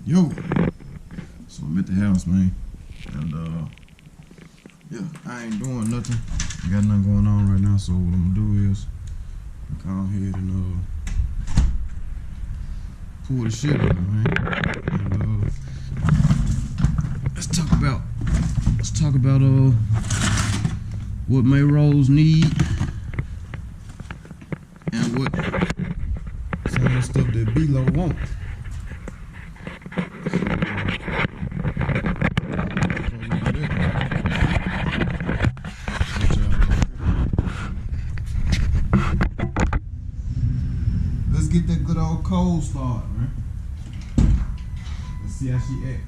Yo, so I'm at the house, man, and yeah, I ain't doing nothing. I got nothing going on right now, so what I'm gonna do is come ahead and pull the shit out, man. And let's talk about what MayRose need and what some of the stuff that Beelo want. Let's get that good old cold start, man. Let's see how she act.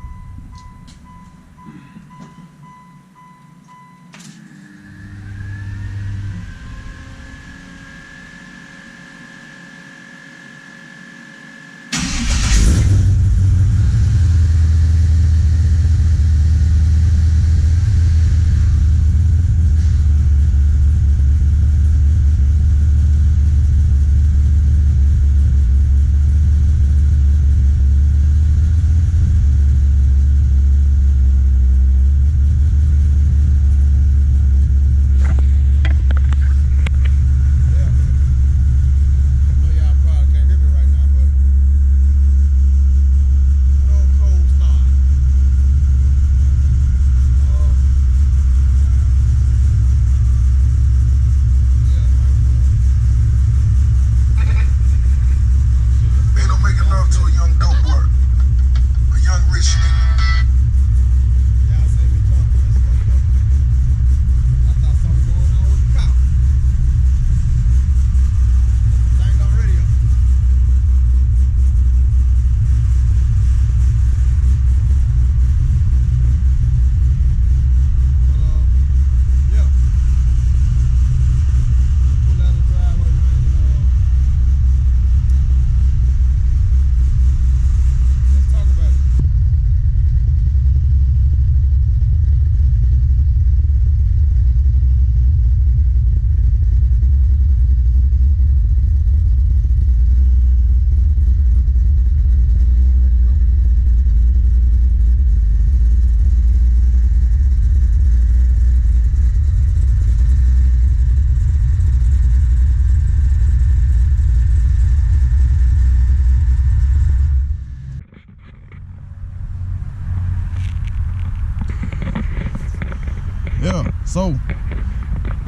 Yeah, so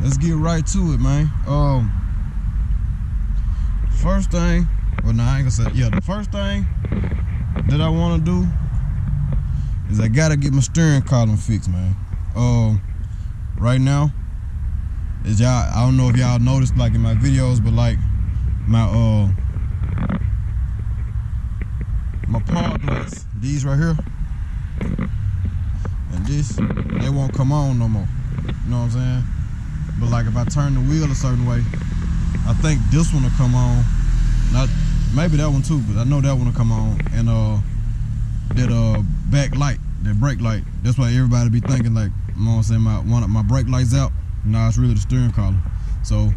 let's get right to it, man. First thing, well, no, I ain't gonna say, yeah, the first thing that I want to do is I gotta get my steering column fixed, man. Right now, is y'all, I don't know if y'all noticed, like in my videos, but like my pod lights, these right here, and this, they won't come on no more. You know what I'm saying? But like if I turn the wheel a certain way, I think this one will come on. Not maybe that one too, but I know that one will come on. And that back light, that brake light, that's why everybody be thinking like, you know what I'm saying, my brake light's out. Nah, it's really the steering column. So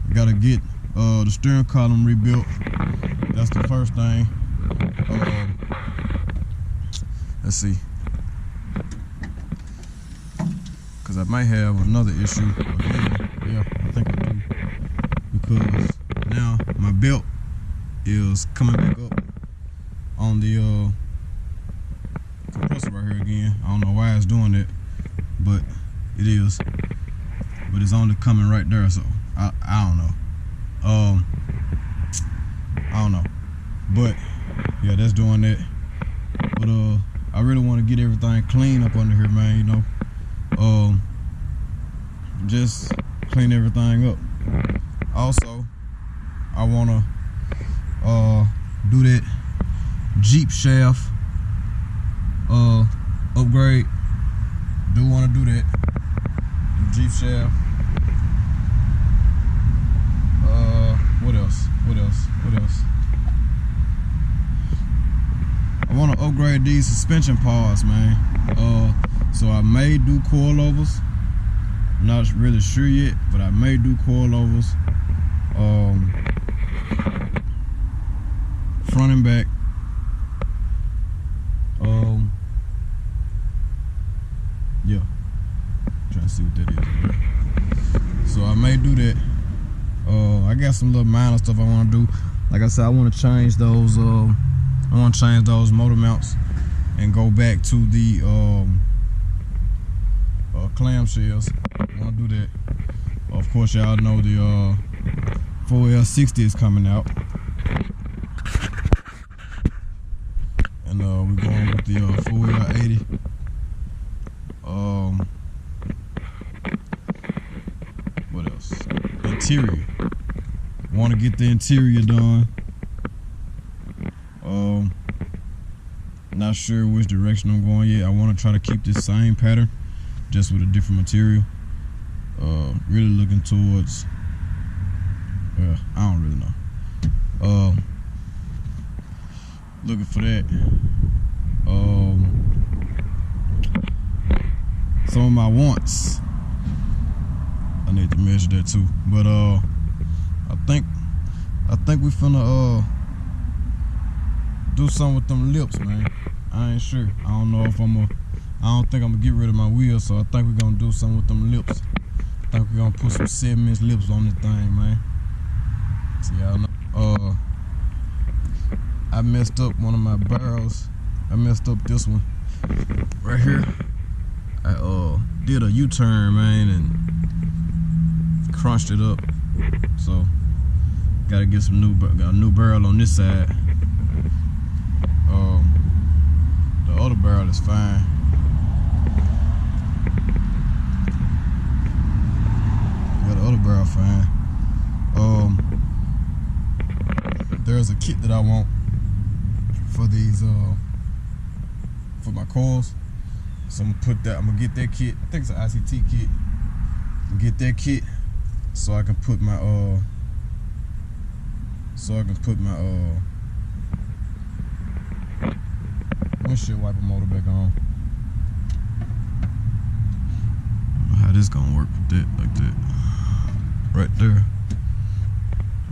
I gotta get the steering column rebuilt. That's the first thing. Let's see, because I might have another issue again. Yeah, I think I do, because now my belt is coming back up on the compressor right here again. I don't know why it's doing that, but it is. But it's only coming right there, so I don't know. I don't know, but yeah, that's doing that. But I really want to get everything clean up under here, man. You know, just clean everything up. Also, I want to do that Jeep shaft upgrade. Do want to do that Jeep shaft. What else? I want to upgrade these suspension pads, man. So I may do coilovers. Not really sure yet, but I may do coilovers. Front and back. Yeah, trying to see what that is. So I may do that. I got some little minor stuff I want to do. Like I said, I want to change those. I want to change those motor mounts and go back to the clamshells. I want to do that. Of course, y'all know the 4L60 is coming out, and we're going with the 4L80. What else? Interior. Want to get the interior done. Not sure which direction I'm going yet. I want to try to keep this same pattern, just with a different material. Really looking towards. I don't really know. Looking for that. Some of my wants, I need to measure that too. But I think we finna do something with them lips, man. I ain't sure. I don't know if I don't think I'm gonna get rid of my wheels, so I think we're gonna do something with them lips. I think we're gonna put some 7-inch lips on this thing, man. So y'all know. I messed up one of my barrels. I messed up this one right here. I did a U-turn, man, and crunched it up. So gotta get some got a new barrel on this side. The other barrel is fine. Got the other barrel fine. There's a kit that I want for these for my coils. So I'm gonna get that kit. I think it's an ICT kit. I'm gonna get that kit so I can put my windshield wiper motor back on. How this gonna work with that, like that, right there.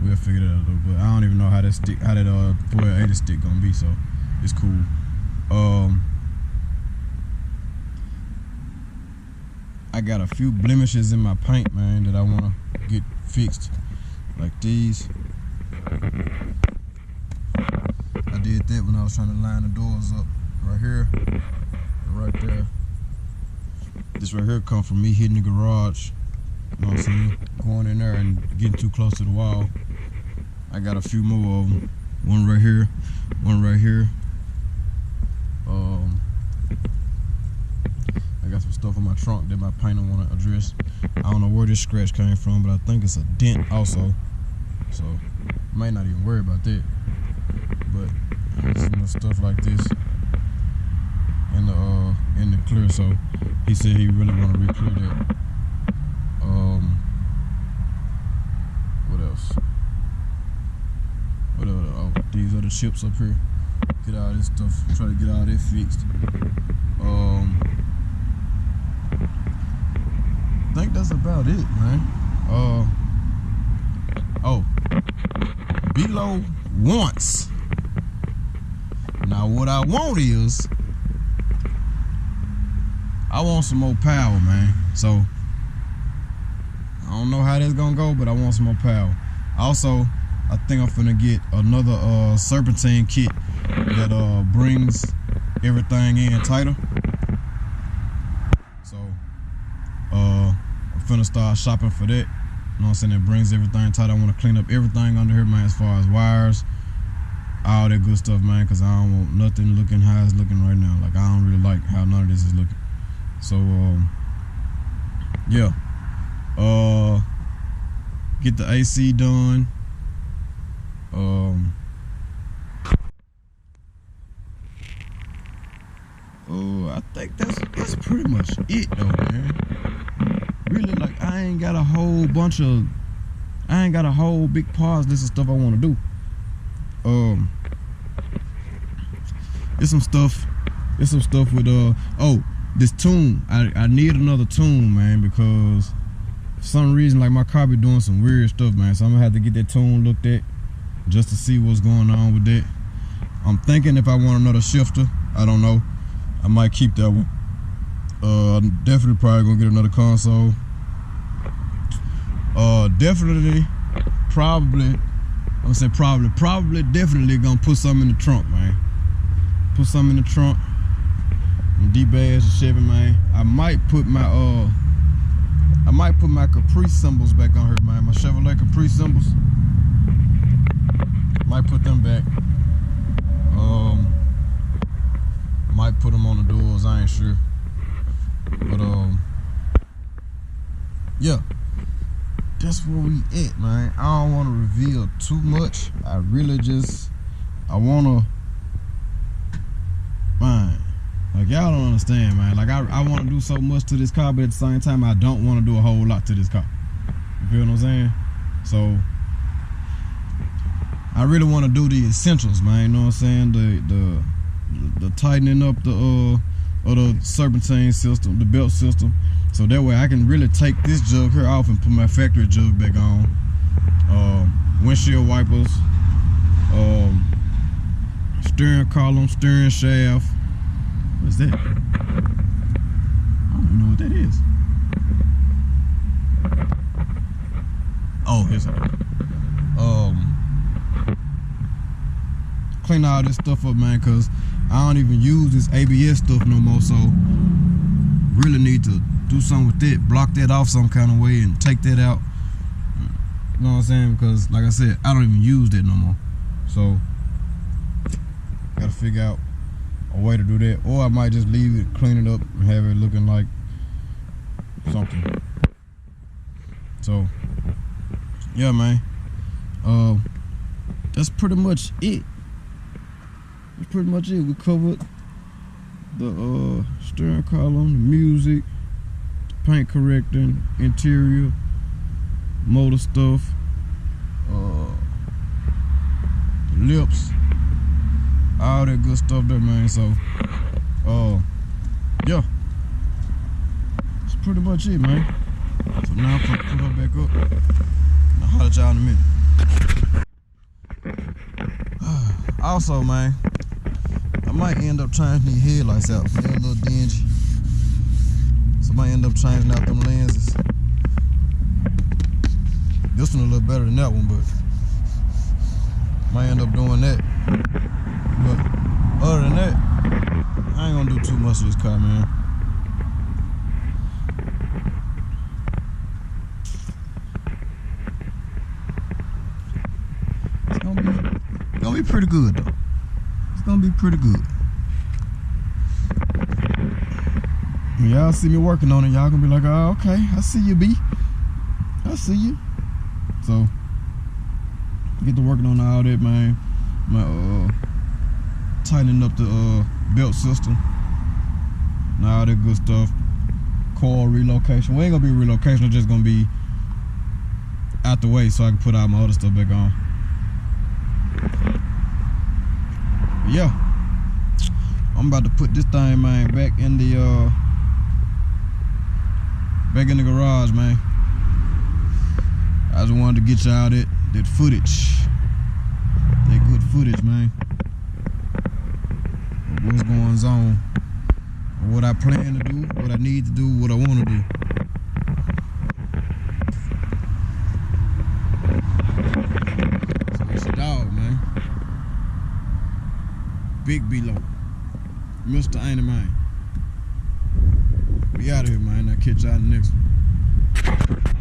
We'll figure that out though, but I don't even know how that 480 stick gonna be, so it's cool. I got a few blemishes in my paint, man, that I wanna get fixed, like these. I did that when I was trying to line the doors up, right here, and right there. This right here come from me hitting the garage. You know what I'm saying? Going in there and getting too close to the wall. I got a few more of them. One right here, one right here. I got some stuff on my trunk that my painter want to address. I don't know where this scratch came from, but I think it's a dent also. So might not even worry about that. But some stuff like this in the clear. So he said he really want to re-clear that. What else? Oh, these are the chips up here. Get all this stuff. Try to get all that fixed. I think that's about it, man. Oh, Beelo wants. Now what I want is, I want some more power, man. So I don't know how that's gonna go, but I want some more power. Also, I think I'm finna get another serpentine kit that brings everything in tighter. So I'm finna start shopping for that. You know what I'm saying? That brings everything tight. I want to clean up everything under here, man, as far as wires, all that good stuff, man, because I don't want nothing looking how it's looking right now. Like, I don't really like how none of this is looking. So yeah, get the AC done. I think that's pretty much it though, man. Really, like, I ain't got a whole big pause list of stuff I want to do. It's some stuff with this tune. I need another tune, man, because for some reason, like, my car be doing some weird stuff, man. So I'm gonna have to get that tune looked at just to see what's going on with that. I'm thinking if I want another shifter, I don't know. I might keep that one. I'm definitely probably gonna get another console. Definitely, probably, I'm gonna say probably, definitely gonna put something in the trunk, man. Put something in the trunk. D-bags and Chevy, man. I might put my Caprice symbols back on here, man. My Chevrolet Caprice symbols. Might put them back. Might put them on the doors. I ain't sure. But yeah, that's where we at, man. I don't want to reveal too much. I wanna, man. Like, y'all don't understand, man. Like, I want to do so much to this car, but at the same time, I don't want to do a whole lot to this car. You feel what I'm saying? So, I really want to do the essentials, man. You know what I'm saying? The tightening up the serpentine system, the belt system. So that way I can really take this jug here off and put my factory jug back on. Windshield wipers, steering column, steering shaft. What's that? I don't even know what that is. Oh, here's it. Clean all this stuff up, man, cause I don't even use this ABS stuff no more. So really need to do something with it, block that off some kind of way and take that out. You know what I'm saying? Because like I said, I don't even use that no more. So gotta figure out a way to do that, or I might just leave it, clean it up, and have it looking like something. So yeah, man. That's pretty much it. That's pretty much it. We covered the steering column, the music, the paint correcting, interior, motor stuff, the lips, all that good stuff there, man. So yeah, that's pretty much it, man. So now I'm gonna put her back up. I'll holler at y'all in a minute. Also, man, I might end up changing these headlights out. They're a little dingy, so I might end up changing out them lenses. This one a little better than that one, but might end up doing that. But other than that, I ain't gonna do too much of this car, man. It's gonna be pretty good, though. It's gonna be pretty good. When y'all see me working on it, y'all gonna be like, oh, okay, I see you, B. I see you. So, get to working on all that, man. My tightening up the belt system and all that good stuff. Coil relocation. We ain't gonna be relocation, it's just gonna be out the way so I can put all my other stuff back on. But yeah, I'm about to put this thing, man, back in the garage, man. I just wanted to get y'all that footage, that good footage, man, of what's going on, what I plan to do, what I need to do, what I want to do. So it's your dog, man. Big Beelo, Mr. Ain't Man. We out of here, man. I'll catch y'all in the next one.